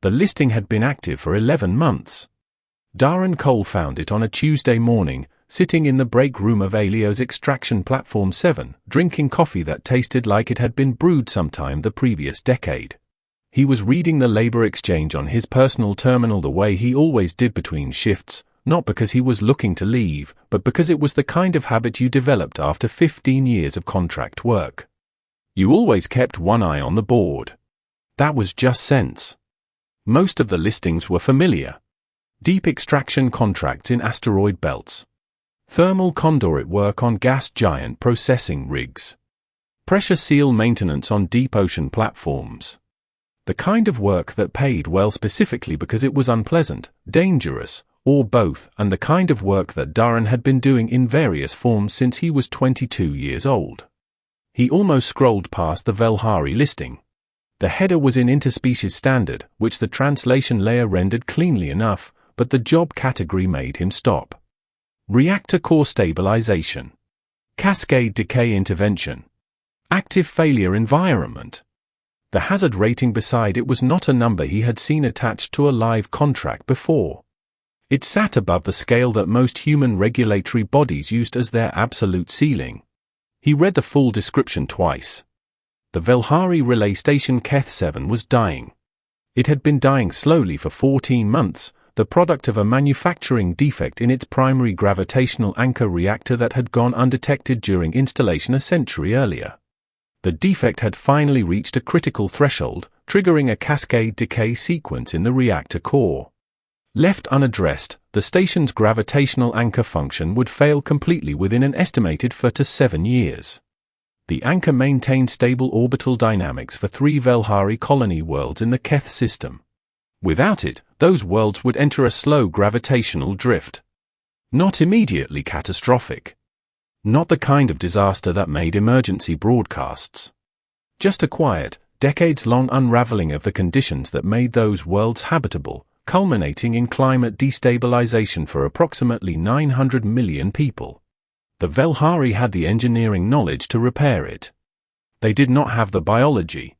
The listing had been active for 11 months. Daren Cole found it on a Tuesday morning, sitting in the break room of Alio's extraction platform 7, drinking coffee that tasted like it had been brewed sometime the previous decade. He was reading the labor exchange on his personal terminal the way he always did between shifts, not because he was looking to leave, but because it was the kind of habit you developed after 15 years of contract work. You always kept one eye on the board. That was just sense. Most of the listings were familiar. Deep extraction contracts in asteroid belts. Thermal conduit work on gas giant processing rigs. Pressure seal maintenance on deep ocean platforms. The kind of work that paid well specifically because it was unpleasant, dangerous, or both, and the kind of work that Daren had been doing in various forms since he was 22 years old. He almost scrolled past the Velhari listing. The header was in interspecies standard, which the translation layer rendered cleanly enough, but the job category made him stop. Reactor core stabilization. Cascade decay intervention. Active failure environment. The hazard rating beside it was not a number he had seen attached to a live contract before. It sat above the scale that most human regulatory bodies used as their absolute ceiling. He read the full description twice. The Velhari relay station Keth 7 was dying. It had been dying slowly for 14 months, the product of a manufacturing defect in its primary gravitational anchor reactor that had gone undetected during installation a century earlier. The defect had finally reached a critical threshold, triggering a cascade decay sequence in the reactor core. Left unaddressed, the station's gravitational anchor function would fail completely within an estimated 4 to 7 years. The anchor maintained stable orbital dynamics for 3 Velhari colony worlds in the Keth system. Without it, those worlds would enter a slow gravitational drift. Not immediately catastrophic. Not the kind of disaster that made emergency broadcasts. Just a quiet, decades-long unraveling of the conditions that made those worlds habitable, culminating in climate destabilization for approximately 900 million people. The Velhari had the engineering knowledge to repair it. They did not have the biology.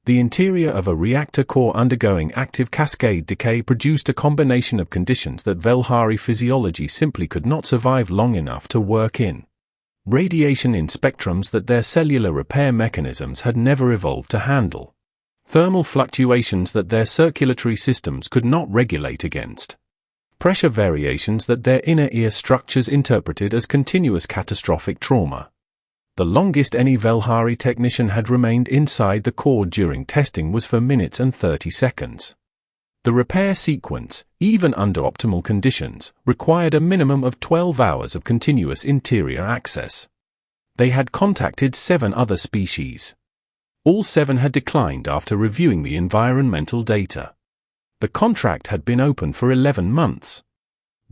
The interior of a reactor core undergoing active cascade decay produced a combination of conditions that Velhari physiology simply could not survive long enough to work in. Radiation in spectrums that their cellular repair mechanisms had never evolved to handle. Thermal fluctuations that their circulatory systems could not regulate against. Pressure variations that their inner ear structures interpreted as continuous catastrophic trauma. The longest any Velhari technician had remained inside the core during testing was for minutes and 30 seconds. The repair sequence, even under optimal conditions, required a minimum of 12 hours of continuous interior access. They had contacted 7 other species. All 7 had declined after reviewing the environmental data. The contract had been open for 11 months.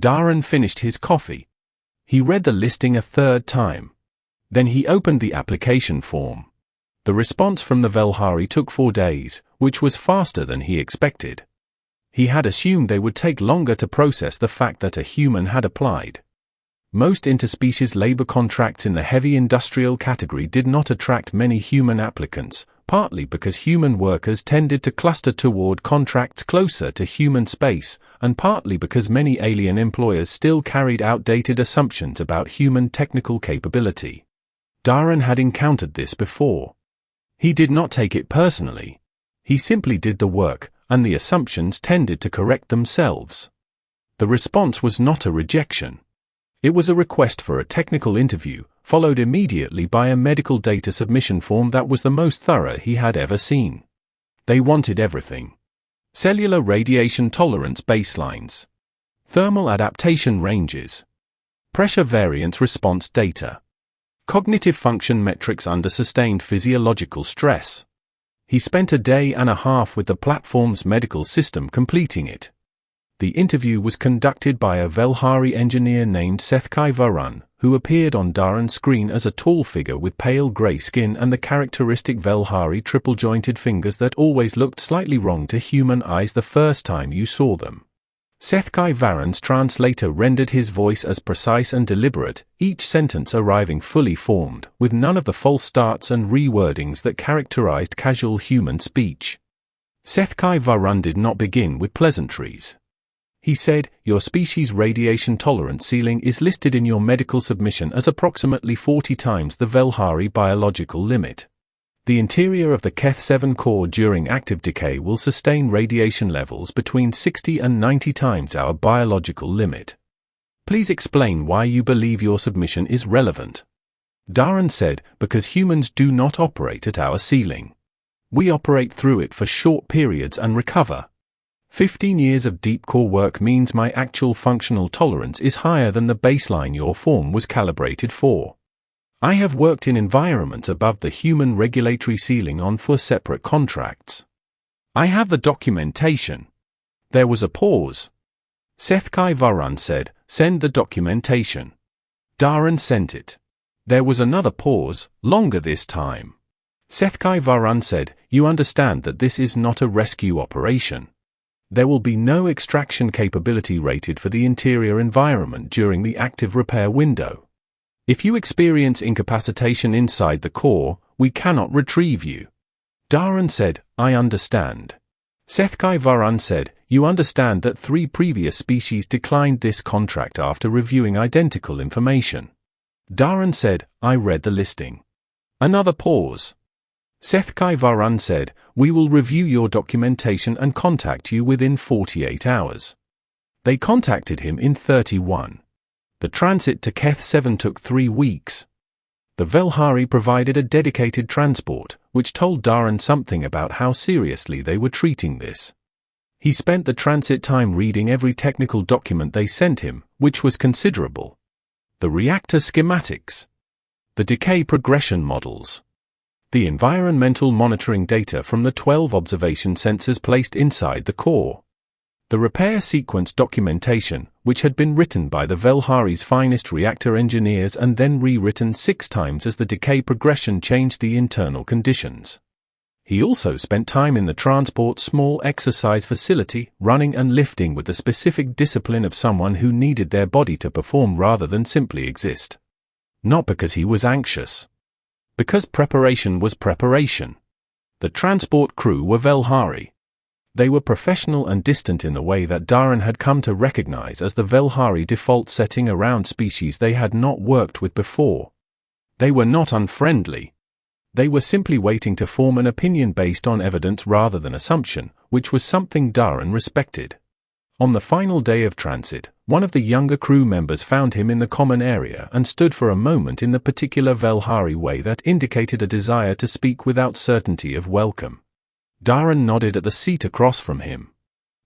Daren finished his coffee. He read the listing a third time. Then he opened the application form. The response from the Velhari took 4 days, which was faster than he expected. He had assumed they would take longer to process the fact that a human had applied. Most interspecies labor contracts in the heavy industrial category did not attract many human applicants, partly because human workers tended to cluster toward contracts closer to human space, and partly because many alien employers still carried outdated assumptions about human technical capability. Daren had encountered this before. He did not take it personally. He simply did the work, and the assumptions tended to correct themselves. The response was not a rejection. It was a request for a technical interview, followed immediately by a medical data submission form that was the most thorough he had ever seen. They wanted everything. Cellular radiation tolerance baselines. Thermal adaptation ranges. Pressure variance response data. Cognitive function metrics under sustained physiological stress. He spent a day and a half with the platform's medical system completing it. The interview was conducted by a Velhari engineer named HFY, who appeared on Daren's screen as a tall figure with pale grey skin and the characteristic Velhari triple-jointed fingers that always looked slightly wrong to human eyes the first time you saw them. HFY's translator rendered his voice as precise and deliberate, each sentence arriving fully formed, with none of the false starts and rewordings that characterized casual human speech. Sethkai Varun did not begin with pleasantries. He said, "Your species' radiation tolerance ceiling is listed in your medical submission as approximately 40 times the Velhari biological limit. The interior of the Keth 7 core during active decay will sustain radiation levels between 60 and 90 times our biological limit. Please explain why you believe your submission is relevant." Daren said, "Because humans do not operate at our ceiling. We operate through it for short periods and recover. 15 years of deep core work means my actual functional tolerance is higher than the baseline your form was calibrated for. I have worked in environments above the human regulatory ceiling on 4 separate contracts. I have the documentation." There was a pause. Sethkai Varun said, "Send the documentation." Daren sent it. There was another pause, longer this time. Sethkai Varun said, "You understand that this is not a rescue operation. There will be no extraction capability rated for the interior environment during the active repair window. If you experience incapacitation inside the core, we cannot retrieve you." Daren said, "I understand." Sethkai Varun said, "You understand that 3 previous species declined this contract after reviewing identical information." Daren said, "I read the listing." Another pause. Sethkai Varun said, "We will review your documentation and contact you within 48 hours. They contacted him in 31. The transit to Keth 7 took 3 weeks. The Velhari provided a dedicated transport, which told Daren something about how seriously they were treating this. He spent the transit time reading every technical document they sent him, which was considerable. The reactor schematics. The decay progression models. The environmental monitoring data from the 12 observation sensors placed inside the core. The repair sequence documentation, which had been written by the Velhari's finest reactor engineers and then rewritten 6 times as the decay progression changed the internal conditions. He also spent time in the transport small exercise facility, running and lifting with the specific discipline of someone who needed their body to perform rather than simply exist. Not because he was anxious. Because preparation was preparation. The transport crew were Velhari. They were professional and distant in the way that Daren had come to recognize as the Velhari default setting around species they had not worked with before. They were not unfriendly. They were simply waiting to form an opinion based on evidence rather than assumption, which was something Daren respected. On the final day of transit, one of the younger crew members found him in the common area and stood for a moment in the particular Velhari way that indicated a desire to speak without certainty of welcome. Daren nodded at the seat across from him.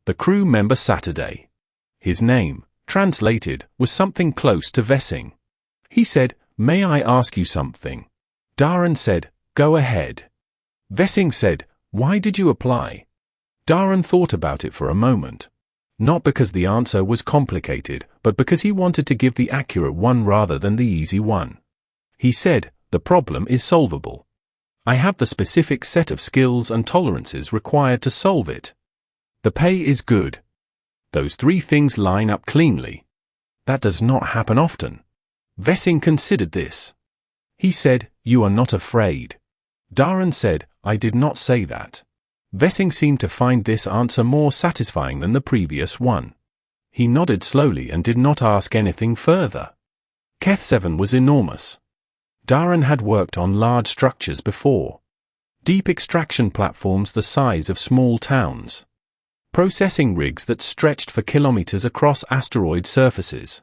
The crew member Saturday. His name, translated, was something close to Vessing. He said, "May I ask you something?" Daren said, "Go ahead." Vessing said, "Why did you apply?" Daren thought about it for a moment. Not because the answer was complicated, but because he wanted to give the accurate one rather than the easy one. He said, "The problem is solvable. I have the specific set of skills and tolerances required to solve it. The pay is good. Those 3 things line up cleanly. That does not happen often." Vessing considered this. He said, "You are not afraid." Daren said, "I did not say that." Vessing seemed to find this answer more satisfying than the previous one. He nodded slowly and did not ask anything further. Keth 7 was enormous. Daren had worked on large structures before. Deep extraction platforms the size of small towns. Processing rigs that stretched for kilometers across asteroid surfaces.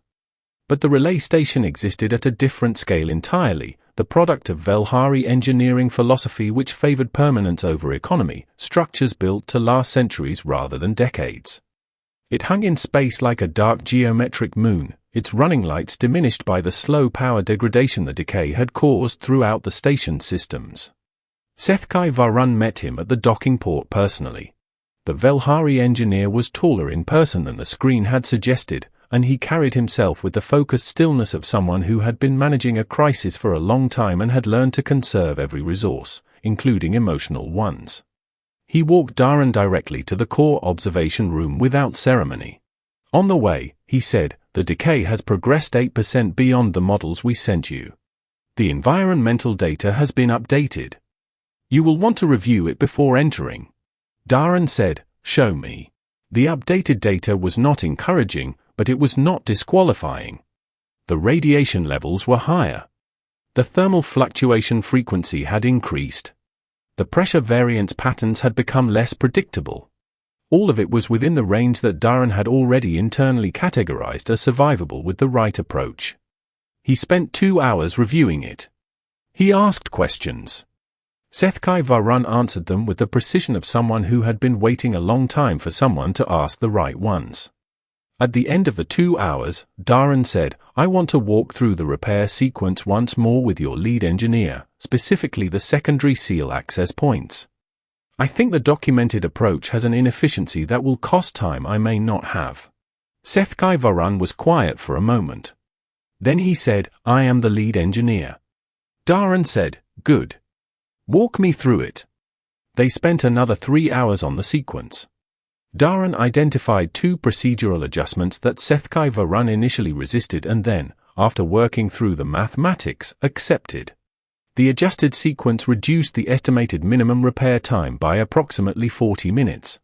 But the relay station existed at a different scale entirely, the product of Velhari engineering philosophy which favored permanence over economy, structures built to last centuries rather than decades. It hung in space like a dark geometric moon, its running lights diminished by the slow power degradation the decay had caused throughout the station systems. Sethkai Varun met him at the docking port personally. The Velhari engineer was taller in person than the screen had suggested, and he carried himself with the focused stillness of someone who had been managing a crisis for a long time and had learned to conserve every resource, including emotional ones. He walked Daren directly to the core observation room without ceremony. On the way, he said, "The decay has progressed 8% beyond the models we sent you. The environmental data has been updated. You will want to review it before entering." Daren said, "Show me." The updated data was not encouraging, but it was not disqualifying. The radiation levels were higher. The thermal fluctuation frequency had increased. The pressure variance patterns had become less predictable. All of it was within the range that Daren had already internally categorized as survivable with the right approach. He spent 2 hours reviewing it. He asked questions. Sethkai Varun answered them with the precision of someone who had been waiting a long time for someone to ask the right ones. At the end of the 2 hours, Daren said, "I want to walk through the repair sequence once more with your lead engineer, specifically the secondary seal access points. I think the documented approach has an inefficiency that will cost time I may not have." Sethkai Varun was quiet for a moment. Then he said, "I am the lead engineer." Daren said, "Good. Walk me through it." They spent another 3 hours on the sequence. Daren identified 2 procedural adjustments that Sethkai Varun initially resisted and then, after working through the mathematics, accepted. The adjusted sequence reduced the estimated minimum repair time by approximately 40 minutes.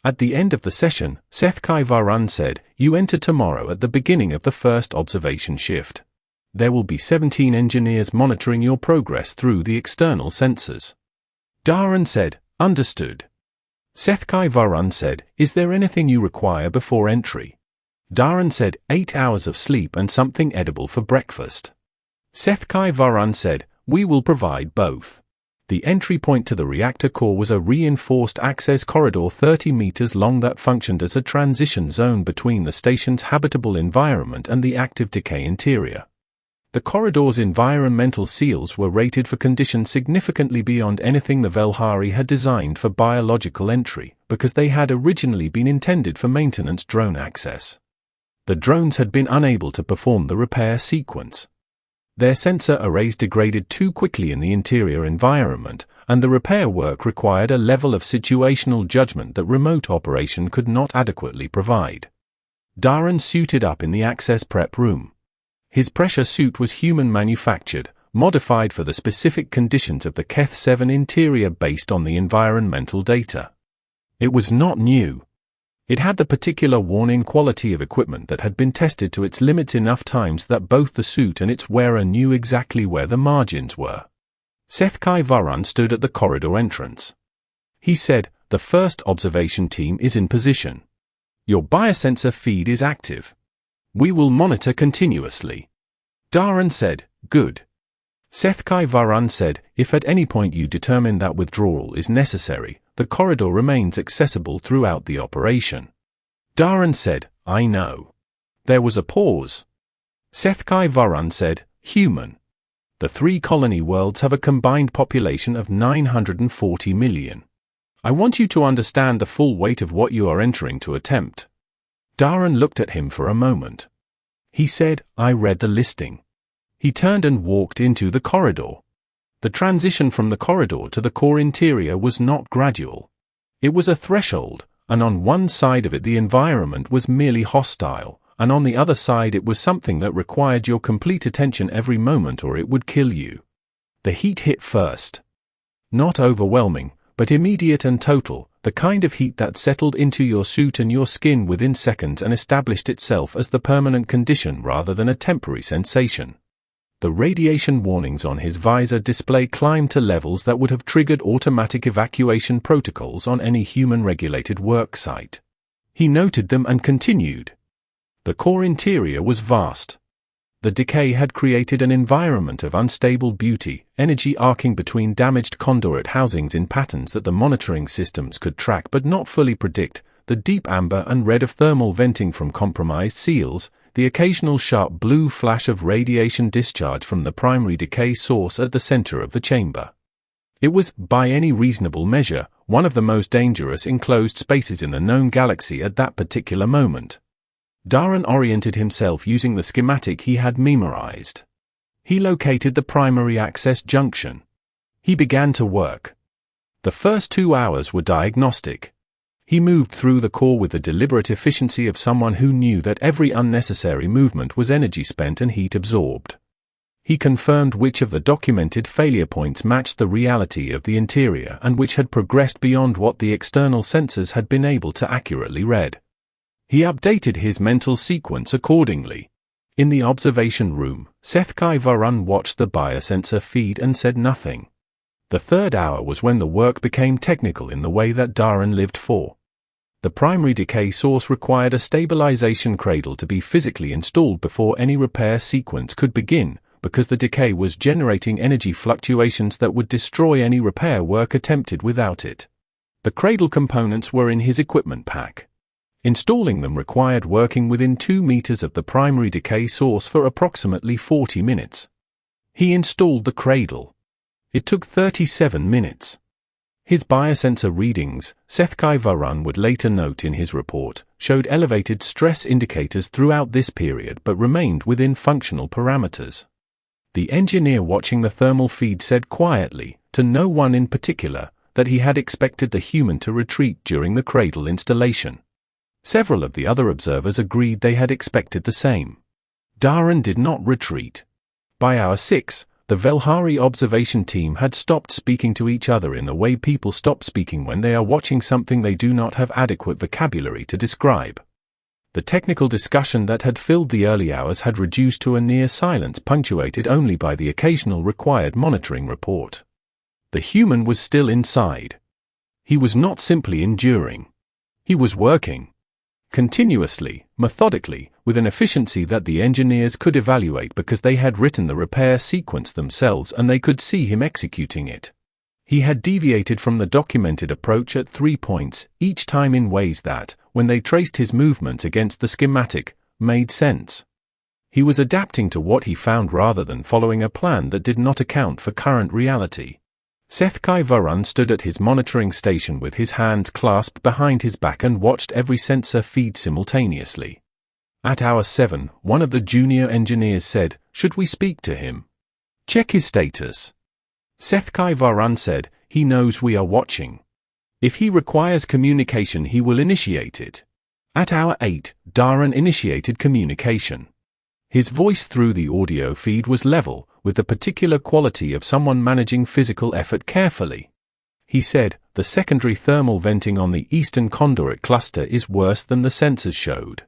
At the end of the session, Sethkai Varun said, "You enter tomorrow at the beginning of the first observation shift. There will be 17 engineers monitoring your progress through the external sensors." Daren said, "Understood." Sethkai Varun said, "Is there anything you require before entry?" Daren said, 8 hours of sleep and something edible for breakfast. Sethkai Varun said, "We will provide both." The entry point to the reactor core was a reinforced access corridor 30 meters long that functioned as a transition zone between the station's habitable environment and the active decay interior. The corridor's environmental seals were rated for conditions significantly beyond anything the Velhari had designed for biological entry, because they had originally been intended for maintenance drone access. The drones had been unable to perform the repair sequence. Their sensor arrays degraded too quickly in the interior environment, and the repair work required a level of situational judgment that remote operation could not adequately provide. Daren suited up in the access prep room. His pressure suit was human-manufactured, modified for the specific conditions of the Keth 7 interior based on the environmental data. It was not new. It had the particular worn-in quality of equipment that had been tested to its limits enough times that both the suit and its wearer knew exactly where the margins were. Sethkai Varun stood at the corridor entrance. He said, "The first observation team is in position. Your biosensor feed is active. We will monitor continuously." Daren said, "Good." Sethkai Varun said, "If at any point you determine that withdrawal is necessary, the corridor remains accessible throughout the operation." Daren said, "I know." There was a pause. Sethkai Varun said, "Human. The 3 colony worlds have a combined population of 940 million. I want you to understand the full weight of what you are entering to attempt." Daren looked at him for a moment. He said, "I read the listing." He turned and walked into the corridor. The transition from the corridor to the core interior was not gradual. It was a threshold, and on one side of it the environment was merely hostile, and on the other side it was something that required your complete attention every moment or it would kill you. The heat hit first. Not overwhelming, but immediate and total, the kind of heat that settled into your suit and your skin within seconds and established itself as the permanent condition rather than a temporary sensation. The radiation warnings on his visor display climbed to levels that would have triggered automatic evacuation protocols on any human-regulated work site. He noted them and continued. The core interior was vast. The decay had created an environment of unstable beauty, energy arcing between damaged conduit housings in patterns that the monitoring systems could track but not fully predict, the deep amber and red of thermal venting from compromised seals, the occasional sharp blue flash of radiation discharge from the primary decay source at the center of the chamber. It was, by any reasonable measure, one of the most dangerous enclosed spaces in the known galaxy at that particular moment. Daren oriented himself using the schematic he had memorized. He located the primary access junction. He began to work. The first 2 hours were diagnostic. He moved through the core with the deliberate efficiency of someone who knew that every unnecessary movement was energy spent and heat absorbed. He confirmed which of the documented failure points matched the reality of the interior and which had progressed beyond what the external sensors had been able to accurately read. He updated his mental sequence accordingly. In the observation room, Sethkai Varun watched the biosensor feed and said nothing. The third hour was when the work became technical in the way that Daren lived for. The primary decay source required a stabilization cradle to be physically installed before any repair sequence could begin, because the decay was generating energy fluctuations that would destroy any repair work attempted without it. The cradle components were in his equipment pack. Installing them required working within 2 meters of the primary decay source for approximately 40 minutes. He installed the cradle. It took 37 minutes. His biosensor readings, Sethkai Varun would later note in his report, showed elevated stress indicators throughout this period but remained within functional parameters. The engineer watching the thermal feed said quietly, to no one in particular, that he had expected the human to retreat during the cradle installation. Several of the other observers agreed they had expected the same. Daren did not retreat. By hour 6, the Velhari observation team had stopped speaking to each other in the way people stop speaking when they are watching something they do not have adequate vocabulary to describe. The technical discussion that had filled the early hours had reduced to a near silence punctuated only by the occasional required monitoring report. The human was still inside. He was not simply enduring. He was working. Continuously, methodically, with an efficiency that the engineers could evaluate because they had written the repair sequence themselves and they could see him executing it. He had deviated from the documented approach at 3 points, each time in ways that, when they traced his movements against the schematic, made sense. He was adapting to what he found rather than following a plan that did not account for current reality. Sethkai Varun stood at his monitoring station with his hands clasped behind his back and watched every sensor feed simultaneously. At hour 7, one of the junior engineers said, "Should we speak to him? Check his status." Sethkai Varun said, "He knows we are watching. If he requires communication he will initiate it." At hour 8, Daren initiated communication. His voice through the audio feed was level, with the particular quality of someone managing physical effort carefully. He said, "The secondary thermal venting on the eastern conduit cluster is worse than the sensors showed.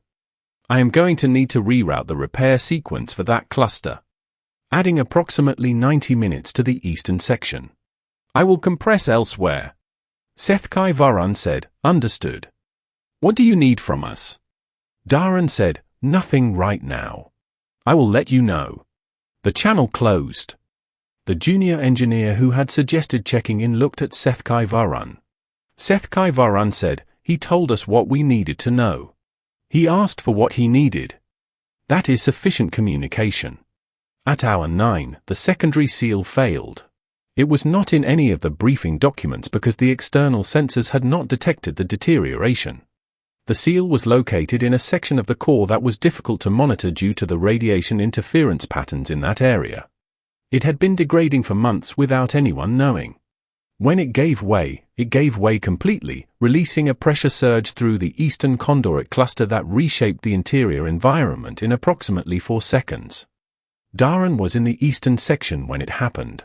I am going to need to reroute the repair sequence for that cluster, adding approximately 90 minutes to the eastern section. I will compress elsewhere." Sethkai Varun said, "Understood. What do you need from us?" Daren said, "Nothing right now. I will let you know." The channel closed. The junior engineer who had suggested checking in looked at Sethkai Varun. Sethkai Varun said, "He told us what we needed to know. He asked for what he needed. That is sufficient communication." At hour 9, the secondary seal failed. It was not in any of the briefing documents because the external sensors had not detected the deterioration. The seal was located in a section of the core that was difficult to monitor due to the radiation interference patterns in that area. It had been degrading for months without anyone knowing. When it gave way completely, releasing a pressure surge through the eastern conduit cluster that reshaped the interior environment in approximately 4 seconds. Daren was in the eastern section when it happened.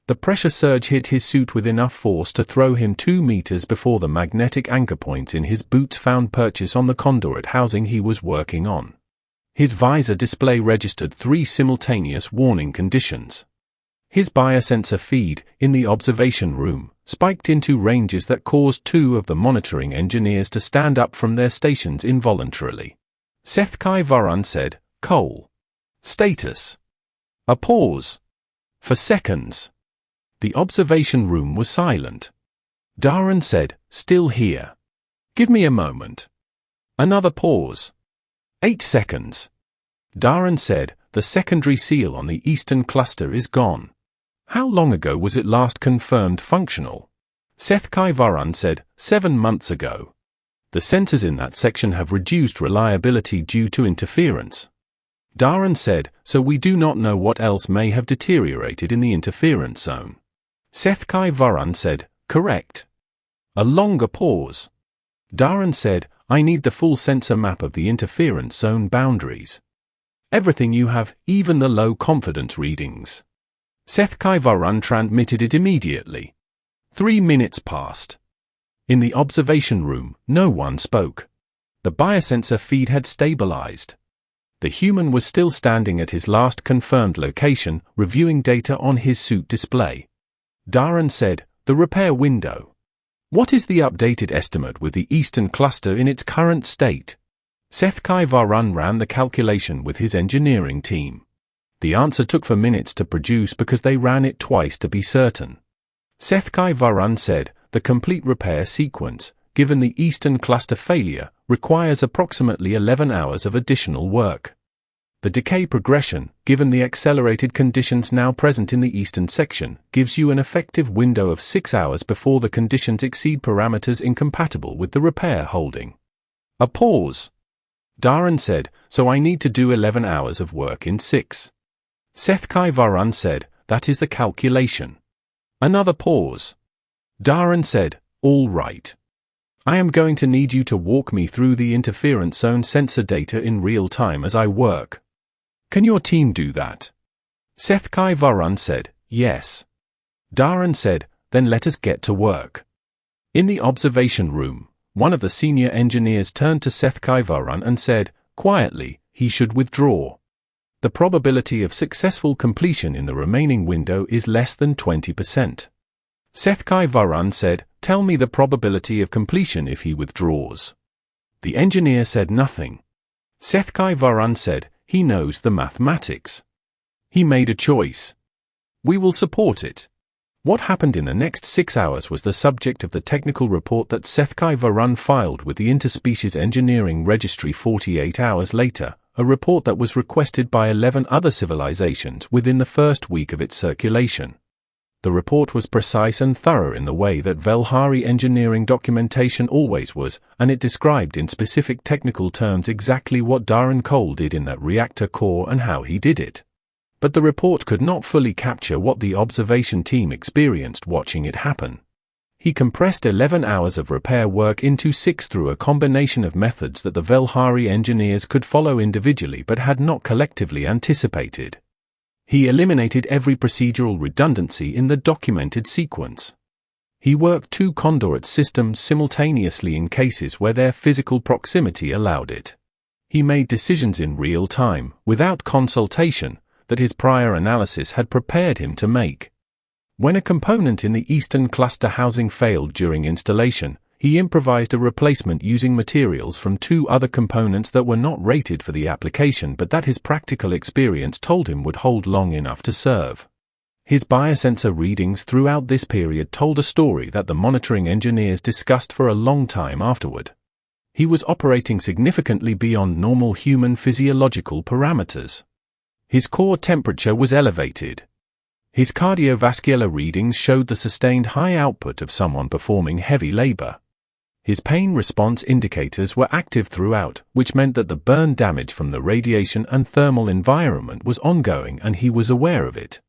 The pressure surge hit his suit with enough force to throw him 2 meters before the magnetic anchor points in his boots found purchase on the conduit housing he was working on. His visor display registered 3 simultaneous warning conditions. His biosensor feed, in the observation room, spiked into ranges that caused 2 of the monitoring engineers to stand up from their stations involuntarily. Sethkai Varun said, "Cole. Status." A pause. For seconds. The observation room was silent. Daren said, "Still here. Give me a moment." Another pause. 8 seconds. Daren said, "The secondary seal on the eastern cluster is gone. How long ago was it last confirmed functional?" Sethkai Varun said, 7 months ago. The sensors in that section have reduced reliability due to interference. Daren said, "So we do not know what else may have deteriorated in the interference zone." Sethkai Varun said, "Correct." A longer pause. Daren said, "I need the full sensor map of the interference zone boundaries." Everything you have, even the low confidence readings. HFY Varun transmitted it immediately. 3 minutes passed. In the observation room, no one spoke. The biosensor feed had stabilized. The human was still standing at his last confirmed location, reviewing data on his suit display. Daren said, "The repair window. What is the updated estimate with the eastern cluster in its current state?" HFY Varun ran the calculation with his engineering team. The answer took 4 minutes to produce because they ran it twice to be certain. HFY Varun said, "The complete repair sequence, given the eastern cluster failure, requires approximately 11 hours of additional work. The decay progression, given the accelerated conditions now present in the eastern section, gives you an effective window of 6 hours before the conditions exceed parameters incompatible with the repair holding." A pause. Daren said, "So I need to do 11 hours of work in 6. HFY Varun said, "That is the calculation." Another pause. Daren said, "All right. I am going to need you to walk me through the interference zone sensor data in real time as I work. Can your team do that?" HFY Varun said, "Yes." Daren said, "Then let us get to work." In the observation room, one of the senior engineers turned to HFY Varun and said, quietly, he should withdraw. The probability of successful completion in the remaining window is less than 20%. HFY Varun said, "Tell me the probability of completion if he withdraws." The engineer said nothing. HFY Varun said, "He knows the mathematics. He made a choice. We will support it." What happened in the next 6 hours was the subject of the technical report that HFY Varun filed with the Interspecies Engineering Registry 48 hours later, a report that was requested by 11 other civilizations within the first week of its circulation. The report was precise and thorough in the way that Velhari engineering documentation always was, and it described in specific technical terms exactly what Daren Cole did in that reactor core and how he did it. But the report could not fully capture what the observation team experienced watching it happen. He compressed 11 hours of repair work into 6 through a combination of methods that the Velhari engineers could follow individually but had not collectively anticipated. He eliminated every procedural redundancy in the documented sequence. He worked 2 conduit systems simultaneously in cases where their physical proximity allowed it. He made decisions in real time, without consultation, that his prior analysis had prepared him to make. When a component in the eastern cluster housing failed during installation, he improvised a replacement using materials from 2 other components that were not rated for the application but that his practical experience told him would hold long enough to serve. His biosensor readings throughout this period told a story that the monitoring engineers discussed for a long time afterward. He was operating significantly beyond normal human physiological parameters. His core temperature was elevated. His cardiovascular readings showed the sustained high output of someone performing heavy labor. His pain response indicators were active throughout, which meant that the burn damage from the radiation and thermal environment was ongoing and he was aware of it.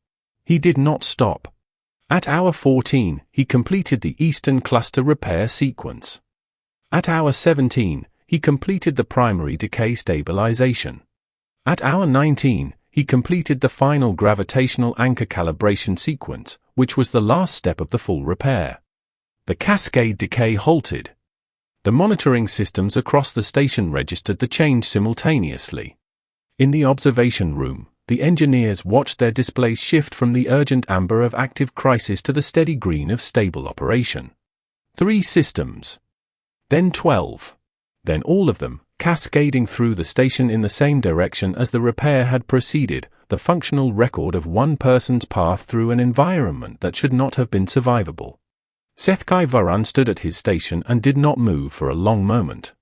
He did not stop. At hour 14, he completed the eastern cluster repair sequence. At hour 17, he completed the primary decay stabilization. At hour 19, he completed the final gravitational anchor calibration sequence, which was the last step of the full repair. The cascade decay halted. The monitoring systems across the station registered the change simultaneously. In the observation room, the engineers watched their displays shift from the urgent amber of active crisis to the steady green of stable operation. 3 systems. Then 12. Then all of them, cascading through the station in the same direction as the repair had proceeded, the functional record of one person's path through an environment that should not have been survivable. HFY Varun stood at his station and did not move for a long moment.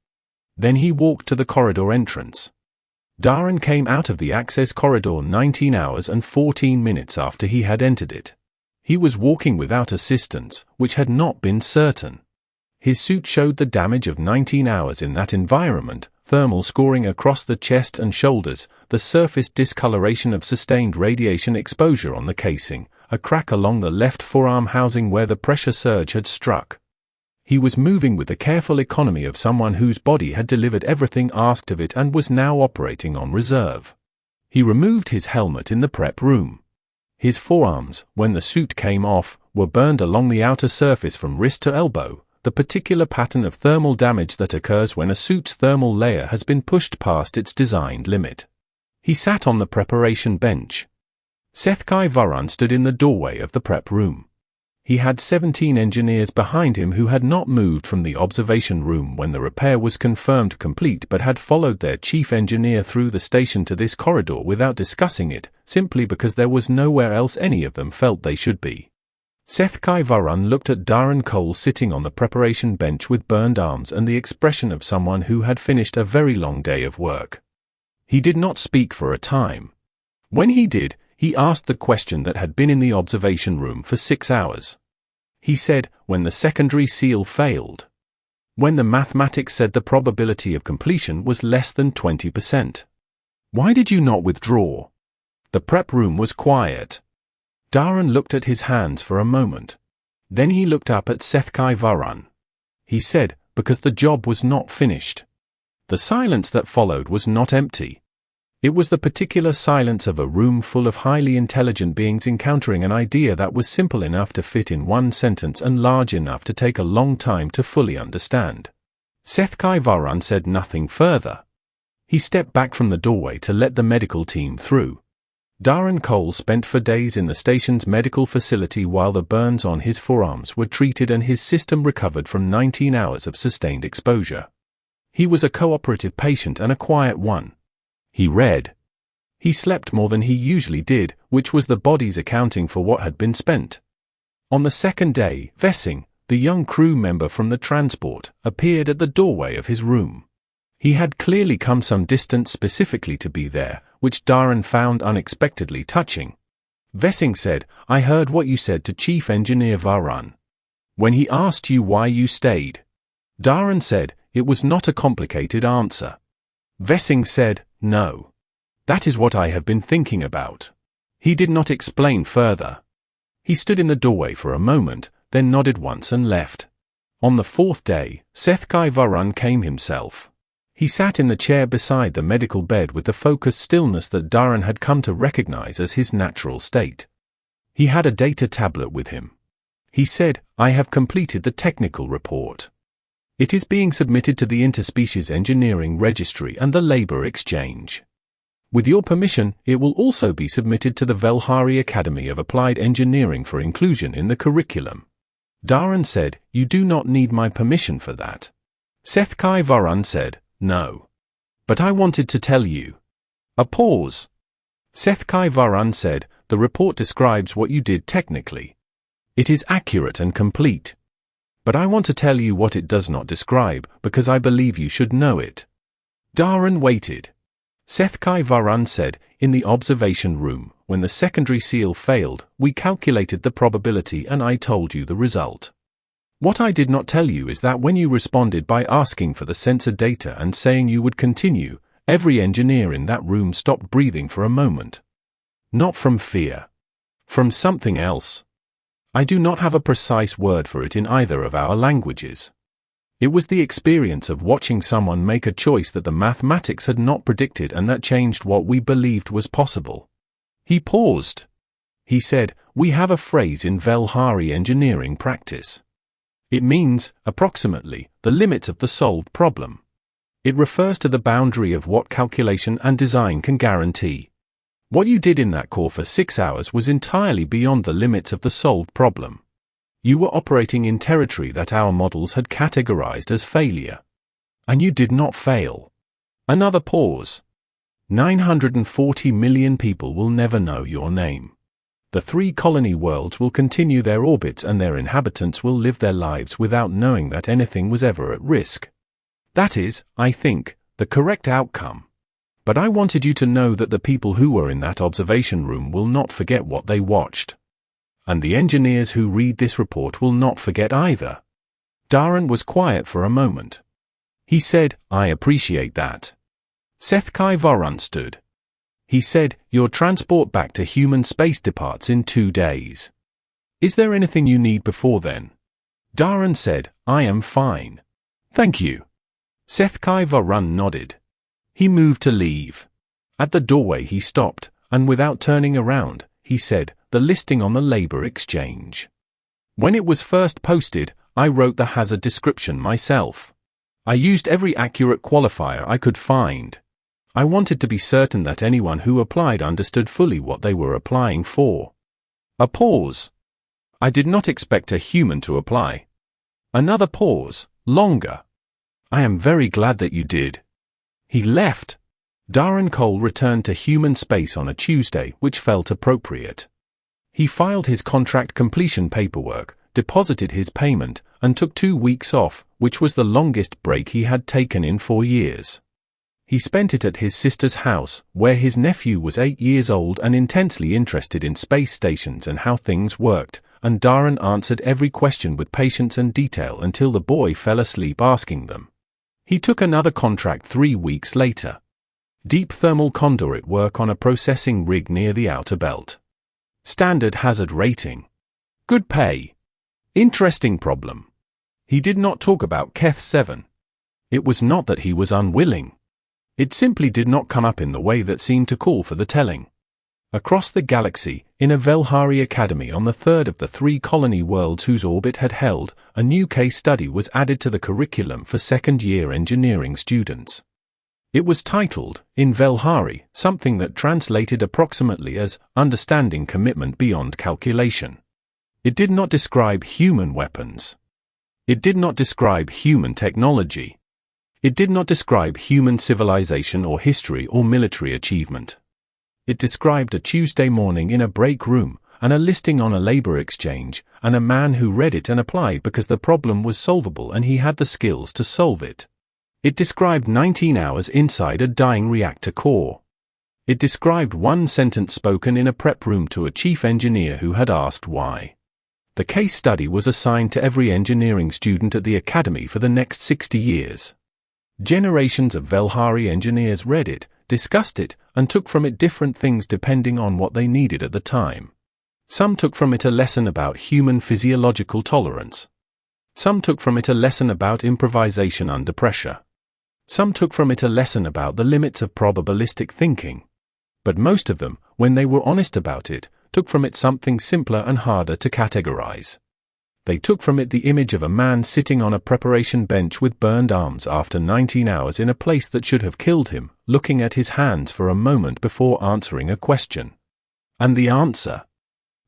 Then he walked to the corridor entrance. Daren came out of the access corridor 19 hours and 14 minutes after he had entered it. He was walking without assistance, which had not been certain. His suit showed the damage of 19 hours in that environment, thermal scoring across the chest and shoulders, the surface discoloration of sustained radiation exposure on the casing, a crack along the left forearm housing where the pressure surge had struck. He was moving with the careful economy of someone whose body had delivered everything asked of it and was now operating on reserve. He removed his helmet in the prep room. His forearms, when the suit came off, were burned along the outer surface from wrist to elbow, the particular pattern of thermal damage that occurs when a suit's thermal layer has been pushed past its designed limit. He sat on the preparation bench. Sethkai Varan stood in the doorway of the prep room. He had 17 engineers behind him who had not moved from the observation room when the repair was confirmed complete but had followed their chief engineer through the station to this corridor without discussing it, simply because there was nowhere else any of them felt they should be. Sethkai Varan looked at Daren Cole sitting on the preparation bench with burned arms and the expression of someone who had finished a very long day of work. He did not speak for a time. When he did, he asked the question that had been in the observation room for 6 hours. He said, when the secondary seal failed. When the mathematics said the probability of completion was less than 20%. Why did you not withdraw? The prep room was quiet. Daren looked at his hands for a moment. Then he looked up at Sethkai Varan. He said, because the job was not finished. The silence that followed was not empty. It was the particular silence of a room full of highly intelligent beings encountering an idea that was simple enough to fit in one sentence and large enough to take a long time to fully understand. Sethkai Varan said nothing further. He stepped back from the doorway to let the medical team through. Daren Cole spent for days in the station's medical facility while the burns on his forearms were treated and his system recovered from 19 hours of sustained exposure. He was a cooperative patient and a quiet one. He read. He slept more than he usually did, which was the body's accounting for what had been spent. On the second day, Vessing, the young crew member from the transport, appeared at the doorway of his room. He had clearly come some distance specifically to be there, which Daren found unexpectedly touching. Vessing said, I heard what you said to Chief Engineer Varan. When he asked you why you stayed. Daren said, it was not a complicated answer. Vessing said, no. That is what I have been thinking about. He did not explain further. He stood in the doorway for a moment, then nodded once and left. On the fourth day, Sethkai Varan came himself. He sat in the chair beside the medical bed with the focused stillness that Daren had come to recognize as his natural state. He had a data tablet with him. He said, I have completed the technical report. It is being submitted to the Interspecies Engineering Registry and the Labor Exchange. With your permission, it will also be submitted to the Velhari Academy of Applied Engineering for inclusion in the curriculum. Daren said, you do not need my permission for that. Sethkai Varan said, no. But I wanted to tell you. A pause. Sethkai Varan said, the report describes what you did technically. It is accurate and complete. But I want to tell you what it does not describe, because I believe you should know it. Daren waited. Sethkai Varan said, in the observation room, when the secondary seal failed, we calculated the probability and I told you the result. What I did not tell you is that when you responded by asking for the sensor data and saying you would continue, every engineer in that room stopped breathing for a moment. Not from fear. From something else. I do not have a precise word for it in either of our languages. It was the experience of watching someone make a choice that the mathematics had not predicted and that changed what we believed was possible. He paused. He said, we have a phrase in Velhari engineering practice. It means, approximately, the limit of the solved problem. It refers to the boundary of what calculation and design can guarantee. What you did in that core for 6 hours was entirely beyond the limits of the solved problem. You were operating in territory that our models had categorized as failure. And you did not fail. Another pause. 940 million people will never know your name. The 3 colony worlds will continue their orbits and their inhabitants will live their lives without knowing that anything was ever at risk. That is, I think, the correct outcome. But I wanted you to know that the people who were in that observation room will not forget what they watched. And the engineers who read this report will not forget either. Daren was quiet for a moment. He said, I appreciate that. Sethkai Varan stood. He said, your transport back to human space departs in 2 days. Is there anything you need before then? Daren said, I am fine. Thank you. Sethkai Varan nodded. He moved to leave. At the doorway he stopped, and without turning around, he said, "The listing on the labor exchange. When it was first posted, I wrote the hazard description myself. I used every accurate qualifier I could find. I wanted to be certain that anyone who applied understood fully what they were applying for." A pause. "I did not expect a human to apply." Another pause, longer. "I am very glad that you did." He left. Daren Cole returned to human space on a Tuesday, which felt appropriate. He filed his contract completion paperwork, deposited his payment, and took 2 weeks off, which was the longest break he had taken in 4 years. He spent it at his sister's house, where his nephew was 8 years old and intensely interested in space stations and how things worked, and Daren answered every question with patience and detail until the boy fell asleep asking them. He took another contract 3 weeks later. Deep thermal conduit work on a processing rig near the outer belt. Standard hazard rating. Good pay. Interesting problem. He did not talk about Keth 7. It was not that he was unwilling. It simply did not come up in the way that seemed to call for the telling. Across the galaxy, in a Velhari academy on the third of the 3 colony worlds whose orbit had held, a new case study was added to the curriculum for second-year engineering students. It was titled, in Velhari, something that translated approximately as Understanding Commitment Beyond Calculation. It did not describe human weapons. It did not describe human technology. It did not describe human civilization or history or military achievement. It described a Tuesday morning in a break room, and a listing on a labor exchange, and a man who read it and applied because the problem was solvable and he had the skills to solve it. It described 19 hours inside a dying reactor core. It described one sentence spoken in a prep room to a chief engineer who had asked why. The case study was assigned to every engineering student at the academy for the next 60 years. Generations of Velhari engineers read it, discussed it, and took from it different things depending on what they needed at the time. Some took from it a lesson about human physiological tolerance. Some took from it a lesson about improvisation under pressure. Some took from it a lesson about the limits of probabilistic thinking. But most of them, when they were honest about it, took from it something simpler and harder to categorize. They took from it the image of a man sitting on a preparation bench with burned arms after 19 hours in a place that should have killed him, looking at his hands for a moment before answering a question. And the answer?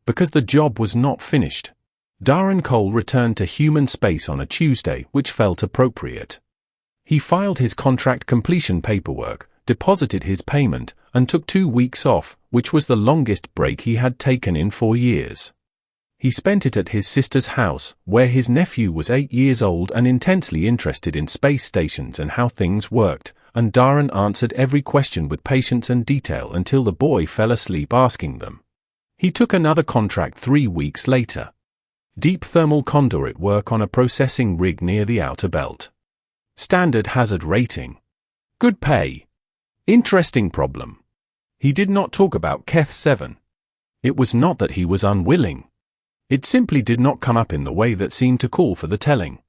Because the job was not finished. Daren Cole returned to human space on a Tuesday, which felt appropriate. He filed his contract completion paperwork, deposited his payment, and took 2 weeks off, which was the longest break he had taken in 4 years. He spent it at his sister's house, where his nephew was 8 years old and intensely interested in space stations and how things worked, and Daren answered every question with patience and detail until the boy fell asleep asking them. He took another contract 3 weeks later. Deep thermal conduit work on a processing rig near the outer belt. Standard hazard rating. Good pay. Interesting problem. He did not talk about Keth 7. It was not that he was unwilling. It simply did not come up in the way that seemed to call for the telling.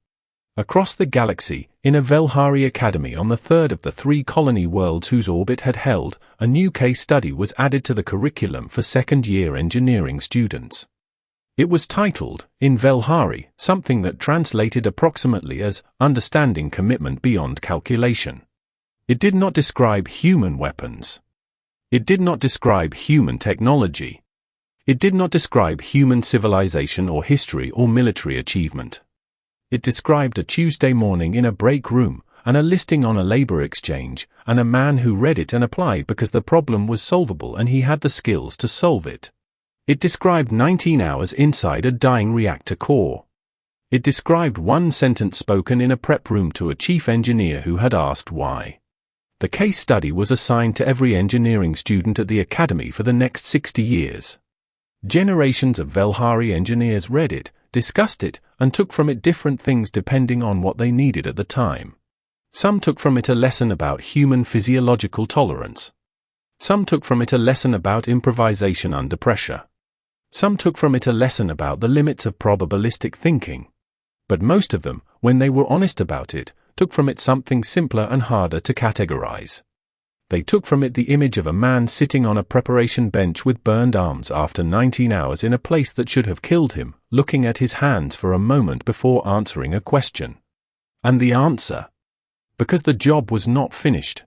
Across the galaxy, in a Velhari academy on the third of the 3 colony worlds whose orbit had held, a new case study was added to the curriculum for second-year engineering students. It was titled, in Velhari, something that translated approximately as Understanding Commitment Beyond Calculation. It did not describe human weapons. It did not describe human technology. It did not describe human civilization or history or military achievement. It described a Tuesday morning in a break room, and a listing on a labor exchange, and a man who read it and applied because the problem was solvable and he had the skills to solve it. It described 19 hours inside a dying reactor core. It described one sentence spoken in a prep room to a chief engineer who had asked why. The case study was assigned to every engineering student at the academy for the next 60 years. Generations of Velhari engineers read it, discussed it, and took from it different things depending on what they needed at the time. Some took from it a lesson about human physiological tolerance. Some took from it a lesson about improvisation under pressure. Some took from it a lesson about the limits of probabilistic thinking. But most of them, when they were honest about it, took from it something simpler and harder to categorize. They took from it the image of a man sitting on a preparation bench with burned arms after 19 hours in a place that should have killed him, looking at his hands for a moment before answering a question. And the answer? Because the job was not finished.